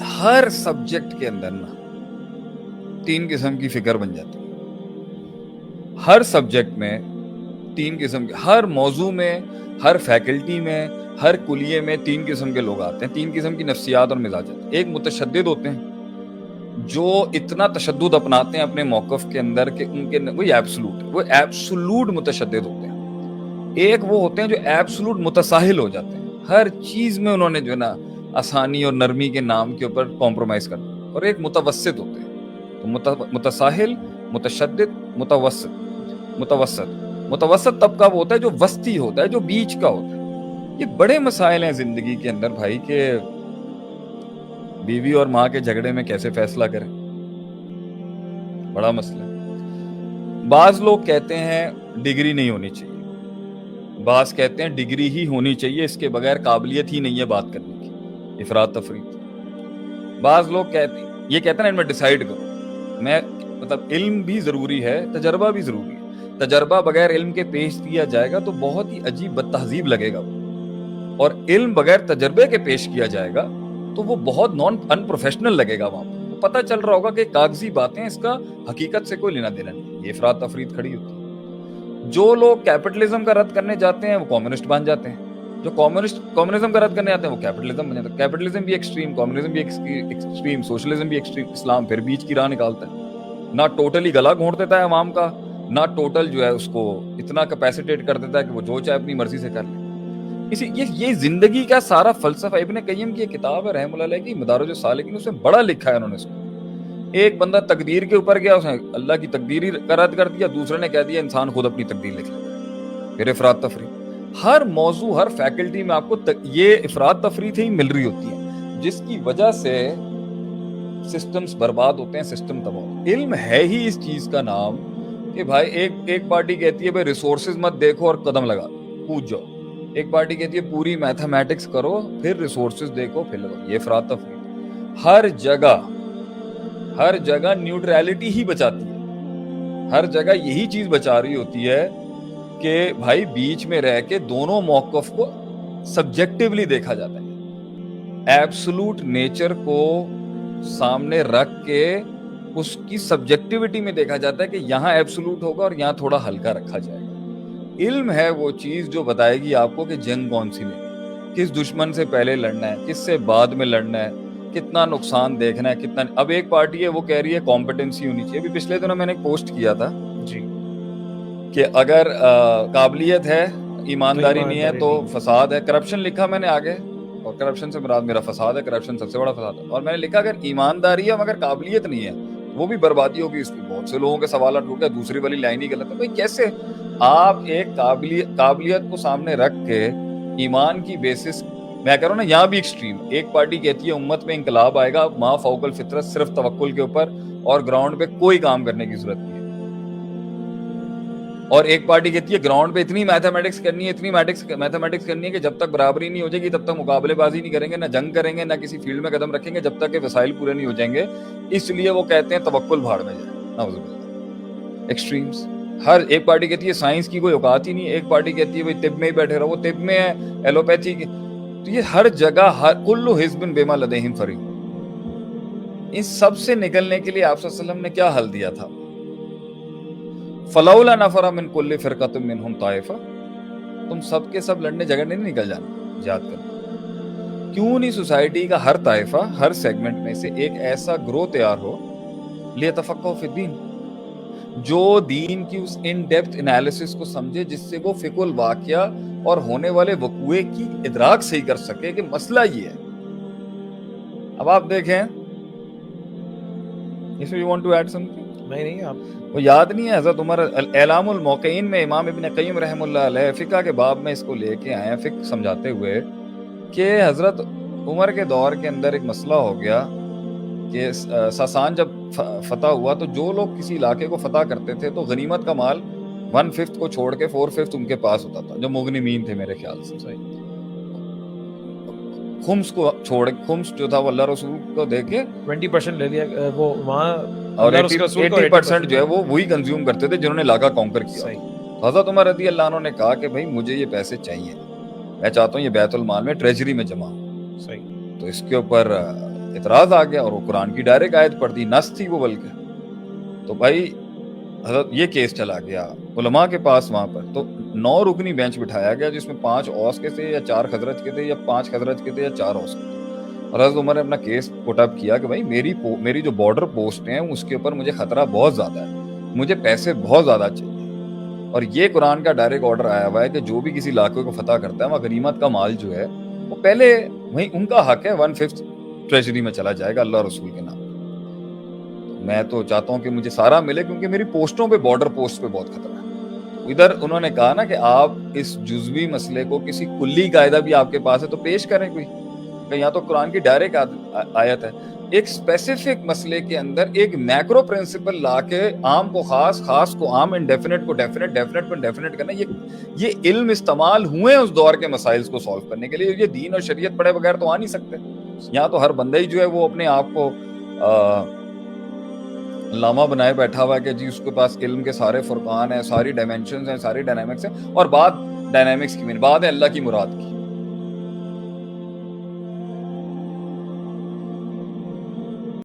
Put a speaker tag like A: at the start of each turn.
A: ہر subject کے اندر نا 3 قسم کی فکر بن جاتی ہے. ہر سبجیکٹ میں 3 قسم کے, ہر موضوع میں, ہر فیکلٹی میں, ہر کلیے میں 3 قسم کے لوگ آتے ہیں, 3 قسم کی نفسیات اور مزاجات. ایک متشدد ہوتے ہیں جو اتنا تشدد اپناتے ہیں اپنے موقف کے اندر کہ ان کے وہی ایبسولوٹ, وہ ایبسولوٹ متشدد ہوتے ہیں. ایک وہ ہوتے ہیں جو ایبسولوٹ متساہل ہو جاتے ہیں, ہر چیز میں انہوں نے جو ہے نا آسانی اور نرمی کے نام کے اوپر کمپرومائز کرنا. اور ایک متوسط ہوتے ہیں. تو متساہل, متشدد, متوسط طبقہ وہ ہوتا ہے جو وسطی ہوتا ہے, جو بیچ کا ہوتا ہے. یہ بڑے مسائل ہیں زندگی کے اندر بھائی, کہ بیوی اور ماں کے جھگڑے میں کیسے فیصلہ کریں, بڑا مسئلہ ہے. بعض لوگ کہتے ہیں ڈگری نہیں ہونی چاہیے, بعض کہتے ہیں ڈگری ہی ہونی چاہیے, اس کے بغیر قابلیت ہی نہیں ہے بات کرنے کی, افراط تفریط. بعض لوگ کہتے ہیں, یہ کہتے ہیں ان میں ڈیسائیڈ کرو. میں مطلب علم بھی ضروری ہے, تجربہ بھی ضروری ہے. تجربہ بغیر علم کے پیش کیا جائے گا تو بہت ہی عجیب بد تہذیب لگے گا, اور علم بغیر تجربے کے پیش کیا جائے گا تو وہ بہت ان پروفیشنل لگے گا. وہاں پہ پتہ چل رہا ہوگا کہ کاغذی باتیں, اس کا حقیقت سے کوئی لینا دینا نہیں. یہ افراط تفریط کھڑی ہوتی ہے. جو لوگ کیپٹلزم کا رد کرنے جاتے ہیں وہ کمیونسٹ بن جاتے ہیں, جو کمیونزم کا رد کرنے آتے ہیں وہ کیپٹلزم بن جاتے ہیں. کیپٹلزم بھی ایکسٹریم, کمیونزم بھی ایکسٹریم, سوشلزم بھی ایکسٹریم, اسلام پھر بیچ کی راہ نکالتا ہے. نہ ٹوٹلی گلا گھونٹ دیتا ہے عوام کا, نہ ٹوٹل جو ہے اس کو اتنا کیپیسیٹیٹ کر دیتا ہے کہ وہ جو چاہے اپنی مرضی سے کر لے. یہ زندگی کا سارا فلسفہ. ابن قیم کی ایک کتاب ہے رحمہ اللہ علیہ کی, مدارج السالکین, اس میں بڑا لکھا ہے انہوں نے اس کو. ایک بندہ تقدیر کے اوپر گیا, اس نے اللہ کی تقدیر ہی رد کر دیا, دوسرے نے کہہ دیا انسان خود اپنی تقدیر لکھ لیتا ہے. پھر افراط تفریط. ہر موضوع, ہر فیکلٹی میں آپ کو یہ افراط تفریط ہی مل رہی ہوتی ہے, جس کی وجہ سے سسٹمز برباد ہوتے ہیں, سسٹم تباہ. علم ہے ہی اس چیز کا نام کہ بھائی ایک پارٹی کہتی ہے بھائی ریسورسز مت دیکھو اور قدم لگا کود جاؤ, ایک پارٹی کہتی ہے پوری میتھمیٹکس کرو پھر ریسورسز دیکھو پھر لگاؤ. یہ افراط تفریط. ہر جگہ نیوٹرالٹی ہی بچاتی ہے, ہر جگہ یہی چیز بچا رہی ہوتی ہے کہ بھائی بیچ میں رہ کے دونوں موقف کو سبجیکٹیولی دیکھا جاتا ہے. ایبسولوٹ نیچر کو سامنے رکھ کے اس کی سبجیکٹیوٹی میں دیکھا جاتا ہے کہ یہاں ایبسولوٹ ہوگا اور یہاں تھوڑا ہلکا رکھا جائے گا. علم ہے وہ چیز جو بتائے گی آپ کو کہ جنگ کون سی لڑنی, کس دشمن سے پہلے لڑنا ہے, کس سے بعد میں لڑنا ہے, کتنا نقصان دیکھنا ہے, کتنا. اب ایک پارٹی ہے وہ کہہ رہی ہے کمپٹنسی ہونی چاہیے. ابھی پچھلے دنوں میں نے ایک پوسٹ کیا تھا
B: جی
A: کہ اگر قابلیت ہے, ایمانداری نہیں ہے تو فساد ہے. کرپشن لکھا میں نے آگے, اور کرپشن سے مراد میرا فساد ہے, کرپشن سب سے بڑا فساد ہے. اور میں نے لکھا اگر ایمانداری ہے مگر قابلیت نہیں ہے وہ بھی بربادی ہوگی. اس کی بہت سے لوگوں کے سوالات اٹھ گئے, دوسری والی لائن ہی غلط ہے. بھائی کیسے آپ ایک قابلیت کو سامنے رکھ کے ایمان کی بیسس, میں کہہ رہا ہوں نا یہاں بھی ایکسٹریم. ایک پارٹی کہتی ہے امت میں انقلاب آئے گا ما فوق الفطرت, صرف توکل کے اوپر, اور گراؤنڈ پہ کوئی کام کرنے کی ضرورت نہیں ہے. اور ایک پارٹی کہتی ہے گراؤنڈ پہ اتنی میتھمیٹکس کرنی ہے, اتنی میتھمیٹکس کرنی ہے کہ جب تک برابری نہیں ہو جائے گی تب تک مقابلے بازی نہیں کریں گے, نہ جنگ کریں گے, نہ کسی فیلڈ میں قدم رکھیں گے جب تک کہ وسائل پورے نہیں ہو جائیں گے. اس لیے وہ کہتے ہیں توکل بھاڑ میں جائے. نعوذ باللہ. ایکسٹریمز. ہر ایک پارٹی کہتی ہے سائنس کی کوئی اوقات ہی نہیں ہے, ایک پارٹی کہتی ہے بھائی طب میں ہی بیٹھے رہو, وہ طب میں ہے, ایلوپیتھی کی. تو یہ ہر جگہ کل حزب بما لدیہم فرحون. ان سب سے نکلنے کے لیے آپ صلی اللہ علیہ وسلم نے کیا حل دیا تھا؟ فلولا نفر من کل فرقۃ منہم طائفہ. تم سب کے سب لڑنے جھگڑنے نہیں نکل جانا, یاد کرنا. کیوں نہیں سوسائٹی کا ہر طائفہ, ہر سیگمنٹ میں سے ایک ایسا گروہ تیار ہو لیتفقہوا فی الدین, جو دین کی اس ان ڈیپتھ انالیسس کو سمجھے جس سے وہ فقہ الواقعہ اور ہونے والے وقوعے کی ادراک صحیح کر سکے کہ مسئلہ یہ ہے. اب آپ دیکھیں, اس میں you want to add something?
B: نہیں آپ
A: وہ یاد نہیں ہے حضرت عمر اعلام الموقعین میں امام ابن قیم رحم اللہ علیہ فقہ کے باب میں اس کو لے کے آئے ہیں, فقہ سمجھاتے ہوئے کہ حضرت عمر کے دور کے اندر ایک مسئلہ ہو گیا کہ ساسان جب فتح ہوا تو جو لوگ کسی علاقے کو فتح کرتے تھے تو غنیمت کا مال 1/5 کو چھوڑ کے 4/5 ان کے پاس ہوتا تھا, جو مغنمین تھے میرے خیال سے. خمس کو چھوڑ, خمس جو تھا وہ اللہ رسول کو دے کے
B: 20% لے لیا وہ وہاں,
A: اور 80% جو ہے وہ وہی کنزیوم کرتے تھے جنہوں نے علاقہ کانکر کیا. حضرت عمر رضی اللہ عنہ نے کہا کہ بھائی مجھے یہ پیسے چاہیے, میں چاہتا ہوں یہ بیت المال میں ٹریجری میں جمع ہو.
B: صحیح.
A: تو اس کے اوپر اعتراض آ گیا اور وہ قرآن کی ڈائریکٹ آیت پڑھ دی، نص تھی وہ بلکہ. تو بھائی حضرت یہ کیس چلا گیا علماء کے پاس وہاں پر. تو 9 رکنی بینچ بٹھایا گیا جس میں 5 اوس کے تھے یا 4 خزرج کے تھے یا 5 خزرج کے تھے یا 4 اوس کے تھے. اور حضرت عمر نے اپنا کیس پٹ اپ کیا کہ بھائی میری جو بارڈر پوسٹ ہیں اس کے اوپر مجھے خطرہ بہت زیادہ ہے، مجھے پیسے بہت زیادہ چاہیے. اور یہ قرآن کا ڈائریکٹ آرڈر آیا ہوا ہے کہ جو بھی کسی علاقے کو فتح کرتا ہے وہاں غنیمت کا مال جو ہے وہ پہلے وہیں ان کا حق ہے 1/5 ٹریجری میں چلا جائے گا اللہ رسول کے نام. میں تو چاہتا ہوں کہ مجھے سارا ملے کیونکہ میری پوسٹوں پہ بارڈر پوسٹ پہ بہت خطرہ ہے. ادھر انہوں نے کہا نا کہ آپ اس جزوی مسئلے کو کسی کلی قاعدہ بھی آپ کے پاس ہے تو پیش کریں کوئی. یہاں تو قرآن کی ڈائریکٹ آیت ہے. ایک اسپیسیفک مسئلے کے اندر ایک میکرو پرنسپل لا کے عام کو خاص، خاص کو عام، انڈیفینٹ کو ڈیفینٹ، ڈیفینٹ کو انڈیفینٹ کرنا، یہ علم استعمال ہوئے اس دور کے مسائل کو سالو کرنے کے لیے. یہ دین اور شریعت پڑھے بغیر تو آ نہیں سکتے. یہاں تو ہر بندہ ہی جو ہے وہ اپنے آپ کو علامہ بنائے بیٹھا ہوا ہے کہ جی اس کے پاس علم کے سارے فرقان ہیں، ساری ڈائمینشنز ہیں، ساری ڈائنامکس ہیں، اور بات ڈائنامکس کی بات ہے اللہ کی مراد کی.